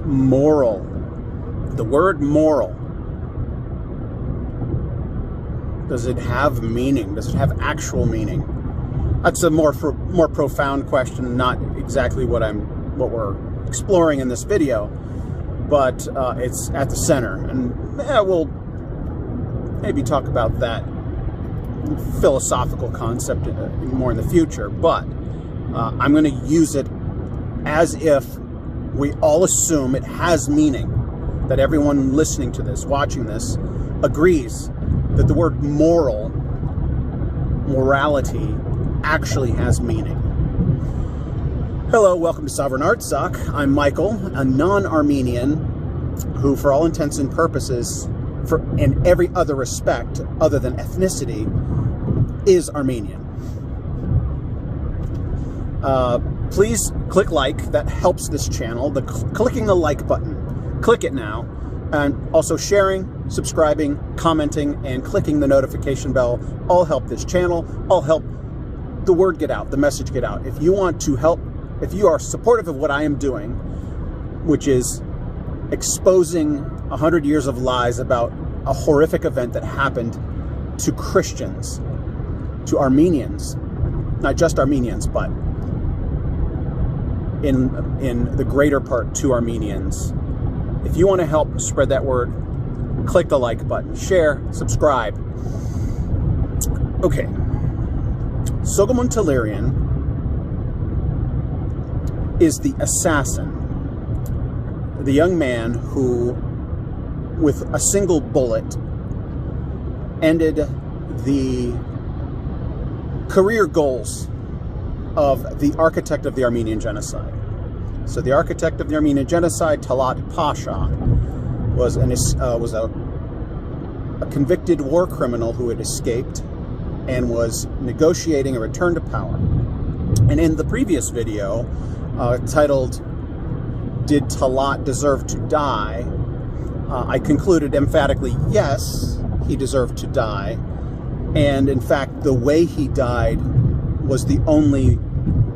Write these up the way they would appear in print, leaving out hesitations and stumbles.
moral. The word moral. Does it have meaning? Does it have actual meaning? That's a more profound question, not exactly what we're exploring in this video, but it's at the center, and we'll maybe talk about that philosophical concept more in the future. But I'm going to use it as if we all assume it has meaning, that everyone listening to this, watching this, agrees that the word morality, actually has meaning. Hello, welcome to Sovereign Artsakh. I'm Michael, a non-Armenian who, for all intents and purposes, in every other respect other than ethnicity, is Armenian. Please click like. That helps this channel. Clicking the like button. Click it now. And also sharing, subscribing, commenting, and clicking the notification bell all help this channel, all help the word get out, the message get out. If you want to help, if you are supportive of what I am doing, which is exposing 100 years of lies about a horrific event that happened to Christians, to Armenians, not just Armenians, but in the greater part to Armenians. If you want to help spread that word, click the like button, share, subscribe. Okay. Soghomon Tehlirian is the assassin, the young man who, with a single bullet, ended the career goals of the architect of the Armenian genocide. So the architect of the Armenian genocide, Talaat Pasha, was a convicted war criminal who had escaped and was negotiating a return to power. And in the previous video, titled, "Did Talaat Deserve to Die?" I concluded emphatically, yes, he deserved to die. And in fact, the way he died was the only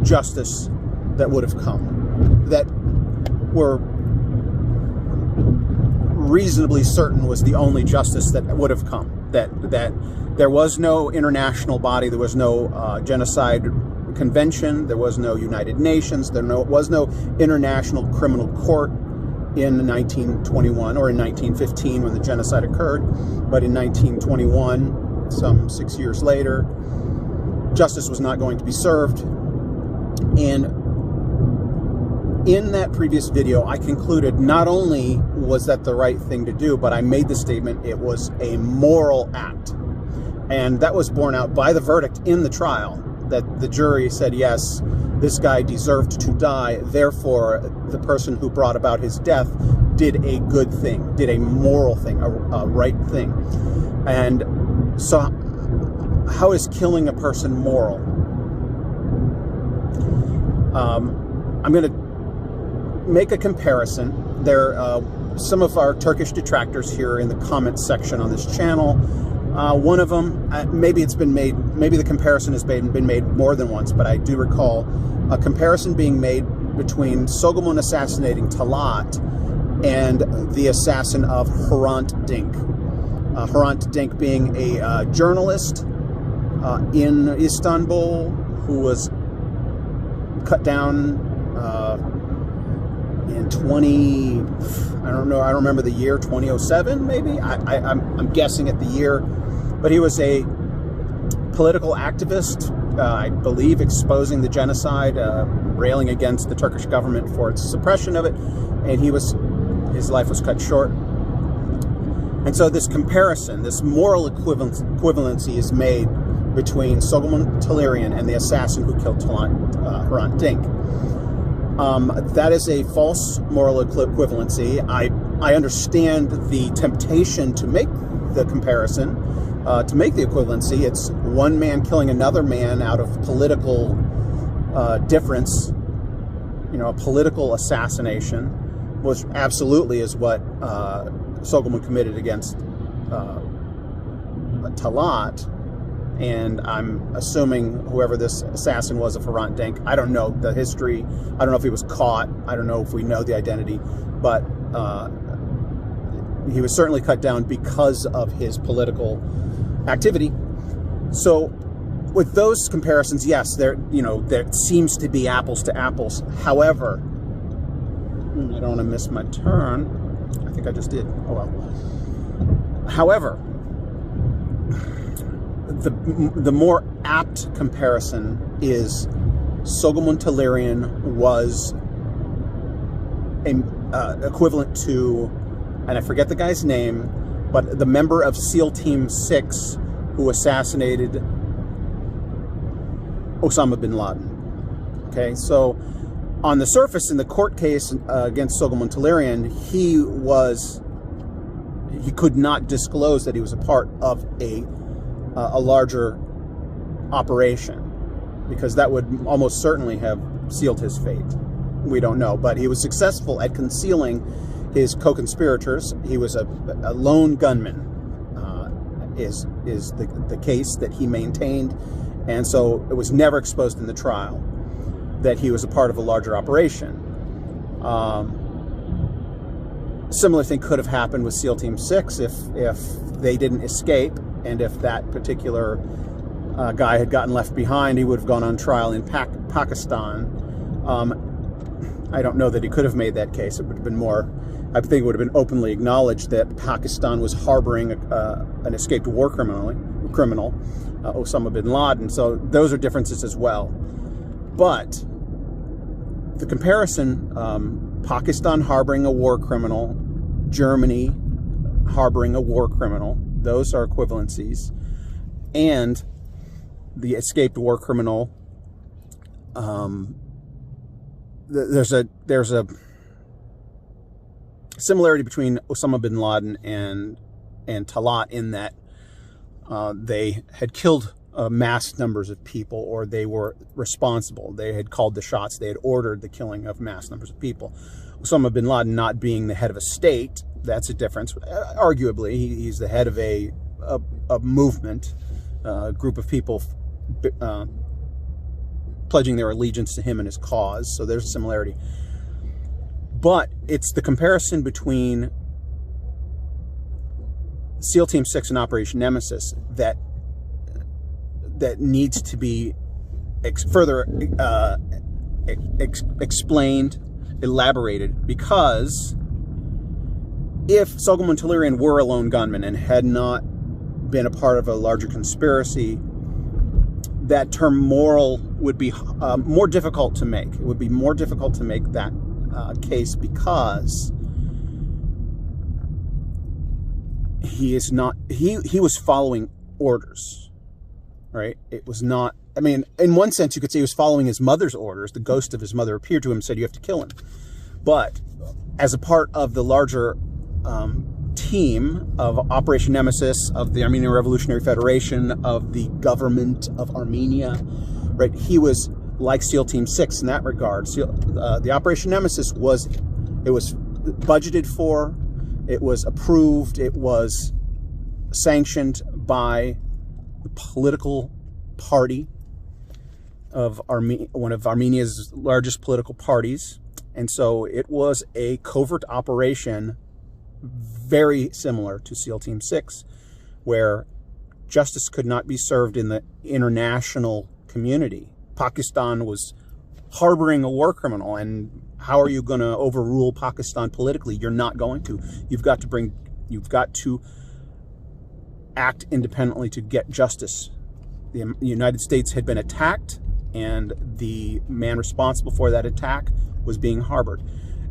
justice that would have come, that we're reasonably certain was the only justice that would have come. That there was no international body, there was no genocide convention, there was no United Nations, there was no international criminal court in 1921 or in 1915 when the genocide occurred, but in 1921, some 6 years later, justice was not going to be served. And in that previous video, I concluded not only was that the right thing to do, but I made the statement it was a moral act. And that was borne out by the verdict in the trial, that the jury said, yes, this guy deserved to die, therefore the person who brought about his death did a good thing, did a moral thing, a right thing. And so how is killing a person moral? I'm going to make a comparison. There some of our Turkish detractors here in the comments section on this channel. One of them, maybe it's been made, maybe the comparison has been made more than once, but I do recall a comparison being made between Soghomon assassinating Talaat and the assassin of Hrant Dink. Hrant Dink being a journalist in Istanbul who was cut down in I don't remember the year, 2007 maybe? I'm guessing at the year. But he was a political activist, I believe, exposing the genocide, railing against the Turkish government for its suppression of it, and his life was cut short. And so this comparison, this moral equivalency is made between Soghomon Tehlirian and the assassin who killed Hrant Dink. That is a false moral equivalency. I understand the temptation to make the comparison, to make the equivalency. It's one man killing another man out of political difference, a political assassination, which absolutely is what Soghomon committed against Talaat. and I'm assuming whoever this assassin was of Hrant Dink, I don't know the history, I don't know if he was caught, I don't know if we know the identity, but he was certainly cut down because of his political activity. So with those comparisons, yes, there seems to be apples to apples. However, I don't want to miss my turn. I think I just did. Oh well. However, the more apt comparison is Soghomon Tehlirian was equivalent to, and I forget the guy's name, but the member of SEAL Team 6 who assassinated Osama bin Laden. Okay, so on the surface, in the court case against Soghomon Tehlirian, he could not disclose that he was a part of a larger operation, because that would almost certainly have sealed his fate. We don't know, but he was successful at concealing his co-conspirators. He was a lone gunman, is the case that he maintained, and so it was never exposed in the trial that he was a part of a larger operation. Similar thing could have happened with SEAL Team 6 if they didn't escape, and if that particular guy had gotten left behind, he would have gone on trial in Pakistan. I don't know that he could have made that case. It would have been more, I think it would have been openly acknowledged that Pakistan was harboring an escaped war criminal, Osama bin Laden. So those are differences as well. But the comparison, Pakistan harboring a war criminal, Germany harboring a war criminal, those are equivalencies. And the escaped war criminal, there's a similarity between Osama bin Laden and Talaat in that they had killed mass numbers of people, or they were responsible. They had called the shots. They had ordered the killing of mass numbers of people. Osama bin Laden not being the head of a state, that's a difference. Arguably, he's the head of a movement, a group of people pledging their allegiance to him and his cause. So there's a similarity. But it's the comparison between SEAL Team 6 and Operation Nemesis that needs to be further explained, elaborated, because if Soghomon Tehlirian were a lone gunman and had not been a part of a larger conspiracy, that term moral would be more difficult to make. It would be more difficult to make that case, because he was following orders, right? It was not, I mean, in one sense you could say he was following his mother's orders. The ghost of his mother appeared to him and said, you have to kill him. But as a part of the larger team of Operation Nemesis, of the Armenian Revolutionary Federation, of the government of Armenia, right? He was like SEAL Team 6 in that regard. The Operation Nemesis was budgeted for, it was approved, it was sanctioned by the political party of one of Armenia's largest political parties. And so it was a covert operation very similar to SEAL Team 6, where justice could not be served in the international community. Pakistan was harboring a war criminal, and how are you going to overrule Pakistan politically? You're not going to. You've got to act independently to get justice. The United States had been attacked, and the man responsible for that attack was being harbored.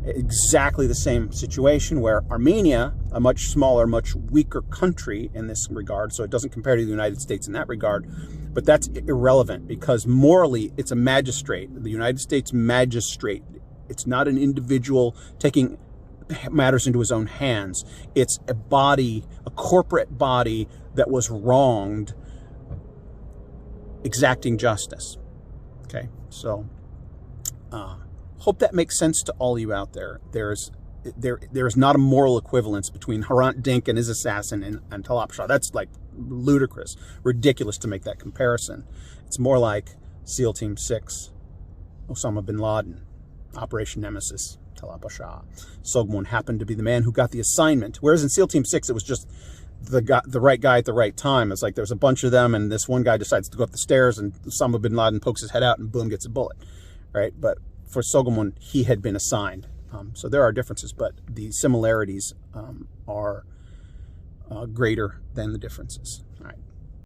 Exactly the same situation where Armenia, a much smaller, much weaker country in this regard, so it doesn't compare to the United States in that regard, but that's irrelevant, because morally it's a magistrate, the United States magistrate. It's not an individual taking matters into his own hands. It's a body, a corporate body that was wronged, exacting justice. Okay, so hope that makes sense to all you out there. There's there is not a moral equivalence between Hrant Dink and his assassin and Talaat Shah. That's like ludicrous, ridiculous to make that comparison. It's more like SEAL Team 6, Osama bin Laden, Operation Nemesis, Talaat Shah. Soghomon happened to be the man who got the assignment, whereas in SEAL Team 6 it was just the right guy at the right time. It's like there's a bunch of them, and this one guy decides to go up the stairs, and Osama bin Laden pokes his head out, and boom, gets a bullet, right? But for Soghomon, he had been assigned. So there are differences, but the similarities are greater than the differences. All right.